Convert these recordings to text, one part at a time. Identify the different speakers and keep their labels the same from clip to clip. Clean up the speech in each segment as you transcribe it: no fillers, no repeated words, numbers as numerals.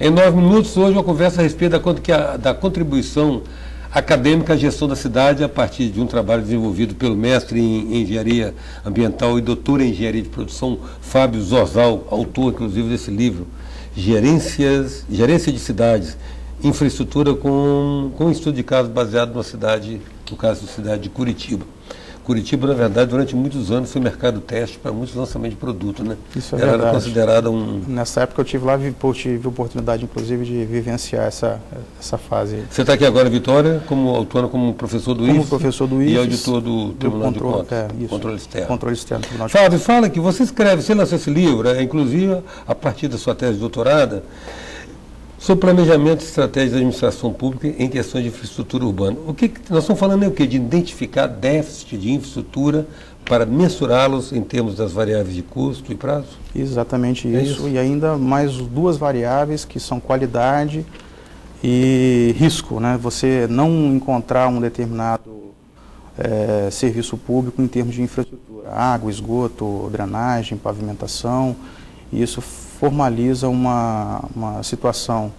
Speaker 1: Em 9 minutos, hoje, uma conversa a respeito da contribuição acadêmica à gestão da cidade a partir de um trabalho desenvolvido pelo mestre em Engenharia Ambiental e doutor em Engenharia de Produção, Fábio Zorzal, autor, inclusive, desse livro, Gerência de Cidades, Infraestrutura com um estudo de caso baseado na cidade, no caso da cidade de Curitiba. Curitiba, na verdade, durante muitos anos foi mercado teste para muitos lançamentos de produto, né?
Speaker 2: Isso é
Speaker 1: Ela
Speaker 2: verdade.
Speaker 1: era considerada um...
Speaker 2: Nessa época eu tive lá, tive oportunidade, inclusive, de vivenciar essa fase.
Speaker 1: Você está aqui agora, Vitória, como autônomo, como professor do IFES?
Speaker 2: Como professor do IFES.
Speaker 1: E auditor do Tribunal de Contas.
Speaker 2: Isso,
Speaker 1: controle externo.
Speaker 2: Controle externo do Tribunal de Contas.
Speaker 1: Fábio, fala que você escreve, você lançou esse livro, inclusive a partir da sua tese de doutorado, sobre planejamento e estratégia da administração pública em questões de infraestrutura urbana. Nós estamos falando o quê? De identificar déficit de infraestrutura para mensurá-los em termos das variáveis de custo e prazo?
Speaker 2: Exatamente isso. E ainda mais 2 variáveis que são qualidade e risco, né? Você não encontrar um determinado serviço público em termos de infraestrutura, água, esgoto, drenagem, pavimentação, e isso formaliza uma situação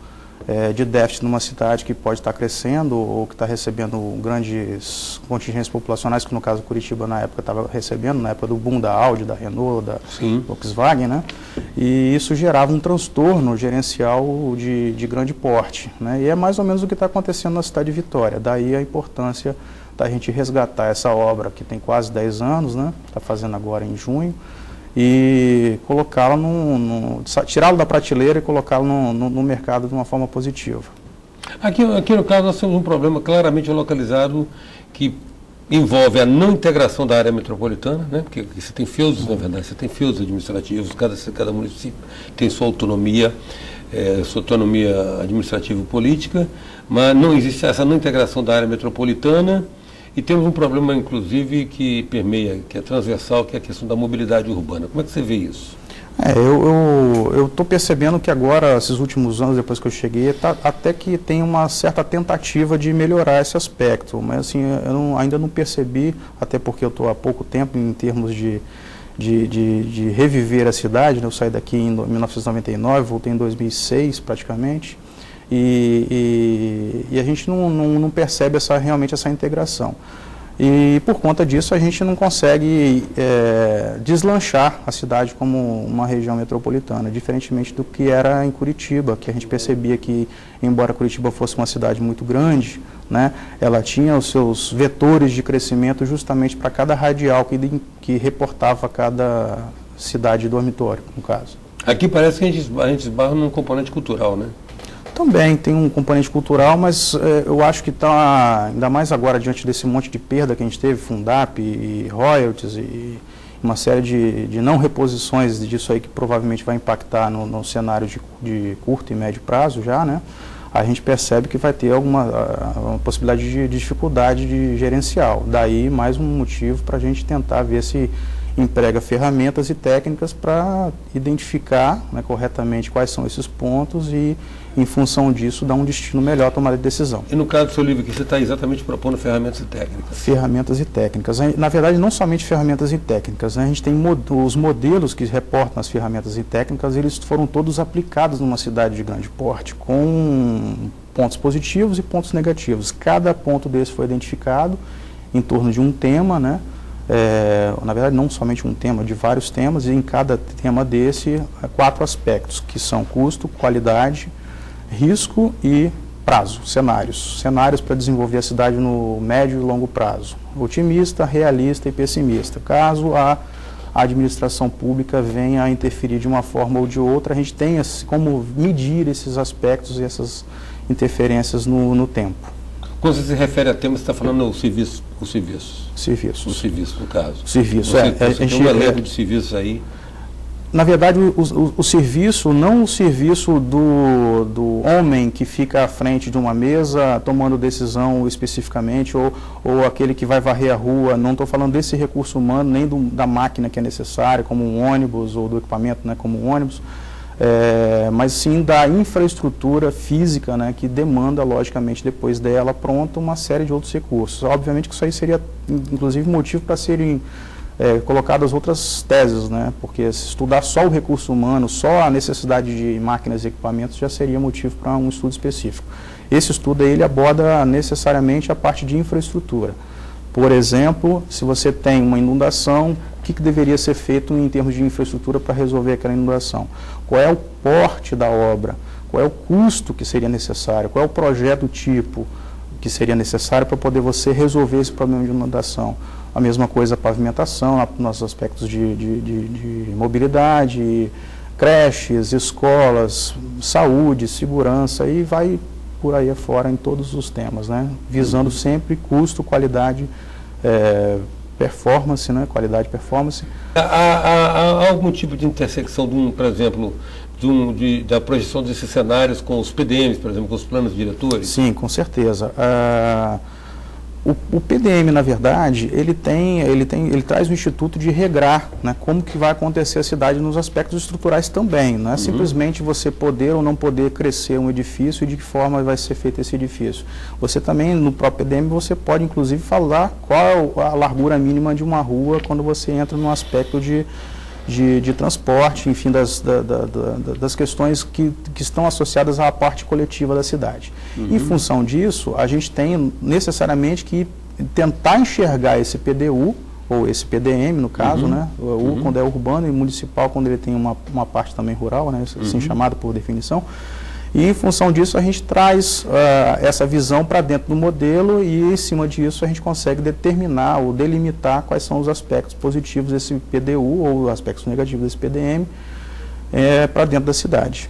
Speaker 2: de déficit numa cidade que pode estar crescendo ou que está recebendo grandes contingências populacionais, que no caso Curitiba na época estava recebendo, na época do boom da Audi, da Renault, da Volkswagen, né? E isso gerava um transtorno gerencial de grande porte, né? E é mais ou menos o que está acontecendo na cidade de Vitória, daí a importância da gente resgatar essa obra que tem quase 10 anos, né? Está fazendo agora em junho, e colocá-la tirá-lo da prateleira e colocá-lo no mercado de uma forma positiva.
Speaker 1: Aqui no caso nós temos um problema claramente localizado que envolve a não integração da área metropolitana, né? Porque você tem feudos, na verdade, você tem feudos administrativos, cada município tem sua autonomia administrativa e política, mas não existe essa não integração da área metropolitana. E temos um problema, inclusive, que permeia, que é transversal, que é a questão da mobilidade urbana. Como é que você vê isso?
Speaker 2: Eu estou percebendo que agora, esses últimos anos, depois que eu cheguei, até que tem uma certa tentativa de melhorar esse aspecto. Mas assim, ainda não percebi, até porque eu estou há pouco tempo em termos de reviver a cidade, né? Eu saí daqui em 1999, voltei em 2006 praticamente. E a gente não percebe realmente essa integração. E por conta disso a gente não consegue deslanchar a cidade como uma região metropolitana, diferentemente do que era em Curitiba, que a gente percebia que, embora Curitiba fosse uma cidade muito grande, né, ela tinha os seus vetores de crescimento justamente para cada radial que reportava cada cidade dormitório, no caso.
Speaker 1: Aqui parece que a gente esbarra num componente cultural, né?
Speaker 2: Também tem um componente cultural, mas eu acho que está, ainda mais agora, diante desse monte de perda que a gente teve, Fundap e royalties e uma série de não reposições disso aí que provavelmente vai impactar no cenário de curto e médio prazo já, né? A gente percebe que vai ter uma possibilidade de dificuldade gerencial. Daí mais um motivo para a gente tentar ver se emprega ferramentas e técnicas para identificar, né, corretamente quais são esses pontos e, em função disso, dar um destino melhor à tomada de decisão.
Speaker 1: E no caso do seu livro aqui, você está exatamente propondo ferramentas e técnicas? Ferramentas
Speaker 2: e técnicas. Na verdade, não somente ferramentas e técnicas, né? A gente tem os modelos que reportam as ferramentas e técnicas, eles foram todos aplicados numa cidade de grande porte, com pontos positivos e pontos negativos. Cada ponto desse foi identificado em torno de um tema, né? Na verdade, não somente um tema, de vários temas, e em cada tema desse, 4 aspectos, que são custo, qualidade, risco e prazo, cenários. Cenários para desenvolver a cidade no médio e longo prazo. Otimista, realista e pessimista. Caso a administração pública venha a interferir de uma forma ou de outra, a gente tem como medir esses aspectos e essas interferências no tempo.
Speaker 1: Quando você se refere a temas, você está falando o serviço?
Speaker 2: Serviços.
Speaker 1: O serviço, no caso.
Speaker 2: Serviço,
Speaker 1: você tem um elenco de serviços aí.
Speaker 2: Na verdade, o serviço, não o serviço do homem que fica à frente de uma mesa tomando decisão especificamente, ou aquele que vai varrer a rua, não estou falando desse recurso humano, nem da máquina que é necessária, como um ônibus, ou do equipamento, né, como um ônibus, mas sim da infraestrutura física, né, que demanda, logicamente, depois dela pronta, uma série de outros recursos. Obviamente que isso aí seria, inclusive, motivo para serem colocadas outras teses, né? Porque se estudar só o recurso humano, só a necessidade de máquinas e equipamentos já seria motivo para um estudo específico. Esse estudo aí, ele aborda necessariamente a parte de infraestrutura. Por exemplo, se você tem uma inundação, o que deveria ser feito em termos de infraestrutura para resolver aquela inundação? Qual é o porte da obra? Qual é o custo que seria necessário? Qual é o projeto tipo que seria necessário para poder você resolver esse problema de inundação? A mesma coisa a pavimentação, nos aspectos de mobilidade, creches, escolas, saúde, segurança, e vai por aí afora em todos os temas, né? Visando sempre custo, qualidade, performance, né? Qualidade e performance.
Speaker 1: Há algum tipo de intersecção, por exemplo, da projeção desses cenários com os PDMs, por exemplo, com os planos diretores?
Speaker 2: Sim, com certeza. O PDM, na verdade, ele traz o instituto de regrar, né, como que vai acontecer a cidade nos aspectos estruturais também. Não é simplesmente você poder ou não poder crescer um edifício e de que forma vai ser feito esse edifício. Você também, no próprio PDM, você pode inclusive falar qual é a largura mínima de uma rua quando você entra no aspecto de transporte, enfim, das questões que estão associadas à parte coletiva da cidade. Em função disso, a gente tem necessariamente que tentar enxergar esse PDU, ou esse PDM, no caso, né? O quando é urbano e municipal quando ele tem uma parte também rural, né? Assim chamado por definição. E, em função disso, a gente traz essa visão para dentro do modelo e, em cima disso, a gente consegue determinar ou delimitar quais são os aspectos positivos desse PDU ou os aspectos negativos desse PDM para dentro da cidade.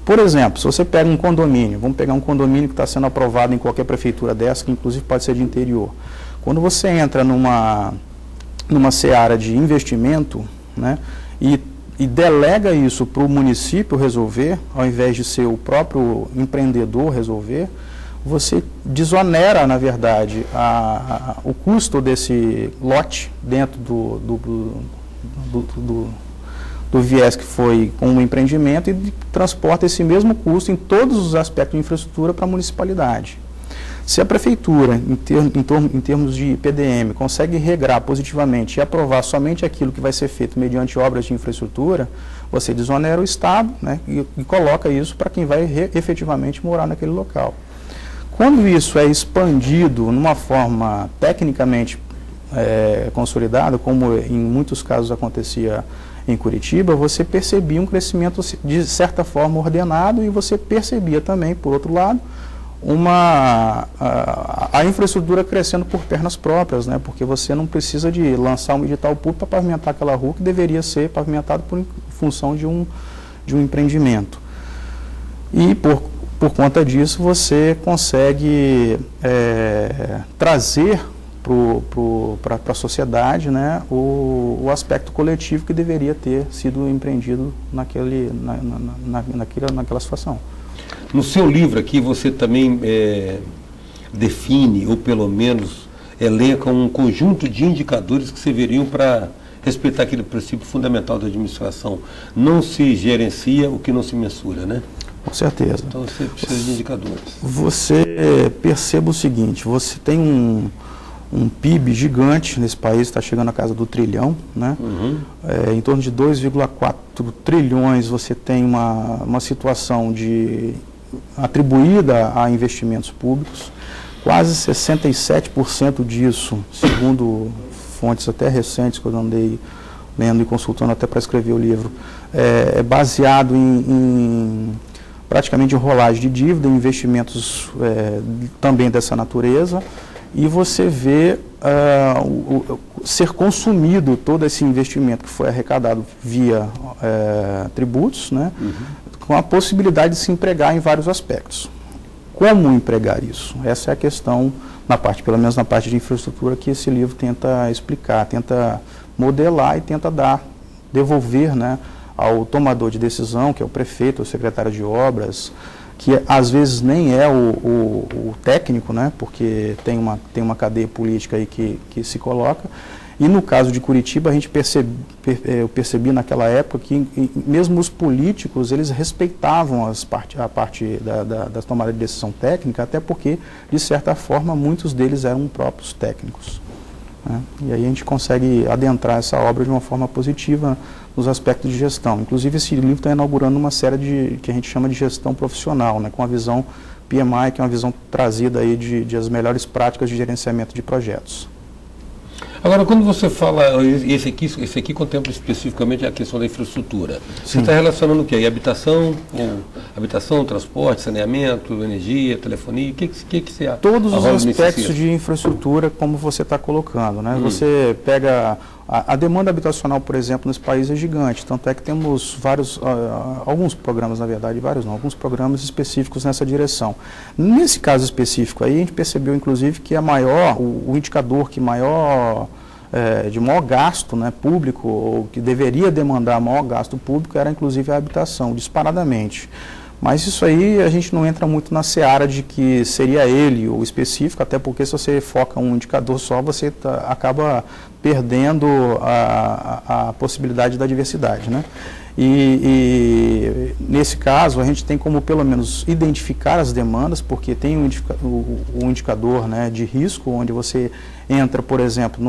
Speaker 2: Por exemplo, se você pega um condomínio, vamos pegar um condomínio que está sendo aprovado em qualquer prefeitura dessa, que inclusive pode ser de interior. Quando você entra numa seara de investimento, né, e delega isso para o município resolver, ao invés de ser o próprio empreendedor resolver, você desonera, na verdade, o custo desse lote dentro do viés que foi com o empreendimento e transporta esse mesmo custo em todos os aspectos de infraestrutura para a municipalidade. Se a prefeitura, em termos de PDM, consegue regrar positivamente e aprovar somente aquilo que vai ser feito mediante obras de infraestrutura, você desonera o Estado, né, e coloca isso para quem vai efetivamente morar naquele local. Quando isso é expandido numa forma tecnicamente consolidada, como em muitos casos acontecia em Curitiba, você percebia um crescimento de certa forma ordenado e você percebia também, por outro lado, a infraestrutura crescendo por pernas próprias, né? Porque você não precisa de lançar um edital público para pavimentar aquela rua que deveria ser pavimentada por função de um empreendimento. E por conta disso você trazer para a sociedade, né, o aspecto coletivo que deveria ter sido empreendido naquela situação.
Speaker 1: No seu livro aqui você também define, ou pelo menos elenca um conjunto de indicadores que serviriam para respeitar aquele princípio fundamental da administração. Não se gerencia o que não se mensura, né?
Speaker 2: Com certeza.
Speaker 1: Então você precisa de indicadores.
Speaker 2: Você perceba o seguinte, você tem um PIB gigante nesse país, está chegando à casa do trilhão, né? Em torno de 2,4 trilhões você tem uma situação atribuída a investimentos públicos, quase 67% disso, segundo fontes até recentes que eu andei lendo e consultando até para escrever o livro, é baseado em praticamente rolagem de dívida, investimentos também dessa natureza, e você vê ser consumido todo esse investimento que foi arrecadado via tributos, né, com a possibilidade de se empregar em vários aspectos. Como empregar isso? Essa é a questão, pelo menos na parte de infraestrutura, que esse livro tenta explicar, tenta modelar e tenta devolver, né, ao tomador de decisão, que é o prefeito, o secretário de obras, que às vezes nem é o técnico, né, porque tem uma cadeia política aí que se coloca. E no caso de Curitiba, eu percebi naquela época que mesmo os políticos, eles respeitavam a parte da tomada de decisão técnica, até porque, de certa forma, muitos deles eram próprios técnicos. né? E aí a gente consegue adentrar essa obra de uma forma positiva nos aspectos de gestão. Inclusive, esse livro está inaugurando uma série que a gente chama de gestão profissional, né, com a visão PMI, que é uma visão trazida aí de as melhores práticas de gerenciamento de projetos.
Speaker 1: Agora, quando você fala, esse aqui contempla especificamente a questão da infraestrutura. Você está relacionando o quê? E habitação, transporte, saneamento, energia, telefonia? O que você acha?
Speaker 2: Todos os aspectos de infraestrutura, como você está colocando, né? Você pega a demanda habitacional, por exemplo, nesse país é gigante, tanto é que temos alguns programas, na verdade, alguns programas específicos nessa direção. Nesse caso específico aí, a gente percebeu, inclusive, que o indicador de maior gasto, né, público, ou que deveria demandar maior gasto público, era inclusive a habitação, disparadamente. Mas isso aí a gente não entra muito na seara de que seria ele o específico, até porque se você foca um indicador só, você acaba perdendo a possibilidade da diversidade, né? E nesse caso a gente tem como pelo menos identificar as demandas, porque tem o indicador, né, de risco, onde você entra, por exemplo,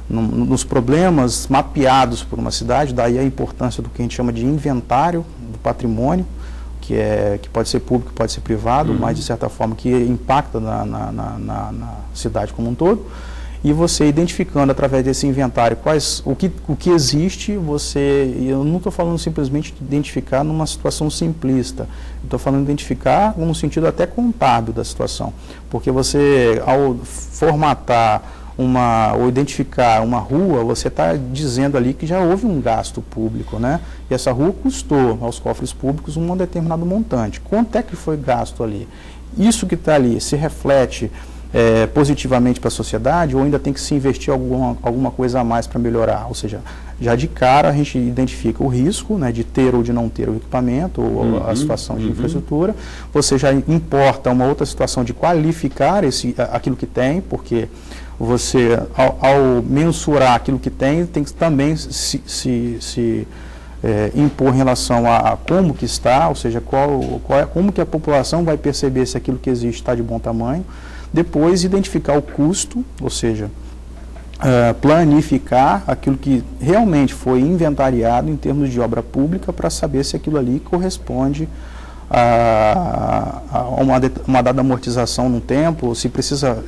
Speaker 2: nos problemas mapeados por uma cidade, daí a importância do que a gente chama de inventário do patrimônio, que pode ser público, pode ser privado, mas de certa forma que impacta na cidade como um todo. E você identificando através desse inventário o que existe, eu não estou falando simplesmente de identificar numa situação simplista, estou falando de identificar num sentido até contábil da situação, porque você, ao formatar ou identificar uma rua, você está dizendo ali que já houve um gasto público, né? E essa rua custou aos cofres públicos um determinado montante. Quanto é que foi gasto ali? Isso que está ali se reflete positivamente para a sociedade, ou ainda tem que se investir alguma coisa a mais para melhorar? Ou seja, já de cara a gente identifica o risco, né, de ter ou de não ter o equipamento, ou a situação de infraestrutura. Você já importa uma outra situação de qualificar aquilo que tem, porque você, ao mensurar aquilo que tem que também se impor em relação a como que está, ou seja, como que a população vai perceber se aquilo que existe está de bom tamanho. Depois, identificar o custo, ou seja, planificar aquilo que realmente foi inventariado em termos de obra pública para saber se aquilo ali corresponde a uma dada amortização no tempo, se precisa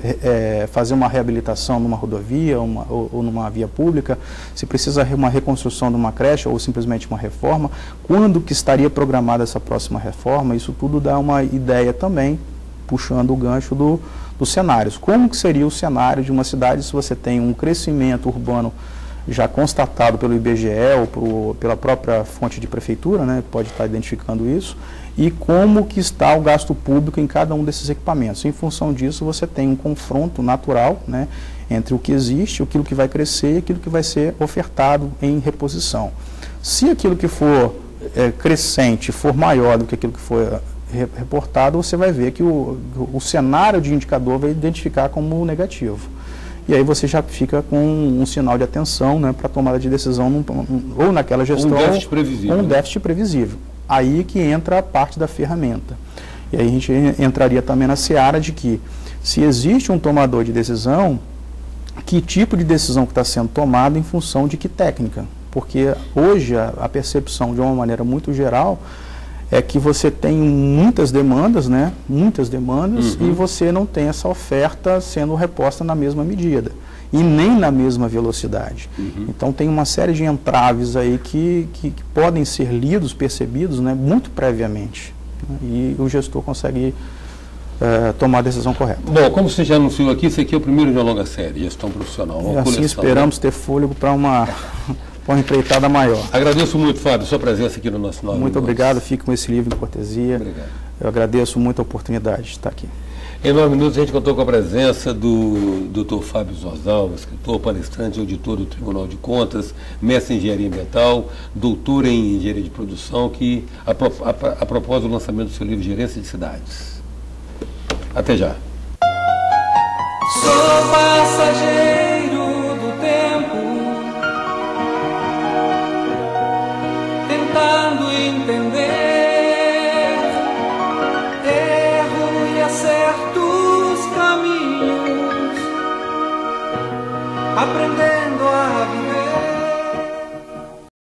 Speaker 2: fazer uma reabilitação numa rodovia ou numa via pública, se precisa uma reconstrução de uma creche ou simplesmente uma reforma, quando que estaria programada essa próxima reforma. Isso tudo dá uma ideia também, puxando o gancho dos cenários. Como que seria o cenário de uma cidade se você tem um crescimento urbano já constatado pelo IBGE ou pela própria fonte de prefeitura, né, pode estar identificando isso, e como que está o gasto público em cada um desses equipamentos. Em função disso, você tem um confronto natural, né, entre o que existe, aquilo que vai crescer e aquilo que vai ser ofertado em reposição. Se aquilo que for crescente for maior do que aquilo que for reportado, você vai ver que o cenário de indicador vai identificar como negativo. E aí você já fica com um sinal de atenção, né, para tomada de decisão ou naquela gestão,
Speaker 1: um déficit previsível.
Speaker 2: Um déficit previsível. Aí que entra a parte da ferramenta. E aí a gente entraria também na seara de que, se existe um tomador de decisão, que tipo de decisão que está sendo tomada em função de que técnica? Porque hoje a percepção, de uma maneira muito geral, é que você tem muitas demandas, né? Muitas demandas, e você não tem essa oferta sendo reposta na mesma medida e nem na mesma velocidade. Então tem uma série de entraves aí que podem ser lidos, percebidos, né, muito previamente, né? E o gestor consegue tomar a decisão correta.
Speaker 1: Bom, como você já anunciou aqui, esse aqui é o primeiro de uma longa série, gestão profissional.
Speaker 2: E assim esperamos ter fôlego para uma empreitada maior.
Speaker 1: Agradeço muito, Fábio, sua presença aqui no nosso nome.
Speaker 2: Muito obrigado, fico com esse livro em cortesia.
Speaker 1: Obrigado.
Speaker 2: Eu agradeço muito a oportunidade de estar aqui.
Speaker 1: Em 9 minutos a gente contou com a presença do Dr. Fábio Zorzal, escritor, palestrante, auditor do Tribunal de Contas, mestre em Engenharia Ambiental, doutor em Engenharia de Produção, que a propósito do lançamento do seu livro Gerência de Cidades. Até já.
Speaker 3: Sou passageiro do tempo, tentando entender, erro e acerto os caminhos, aprendendo a viver.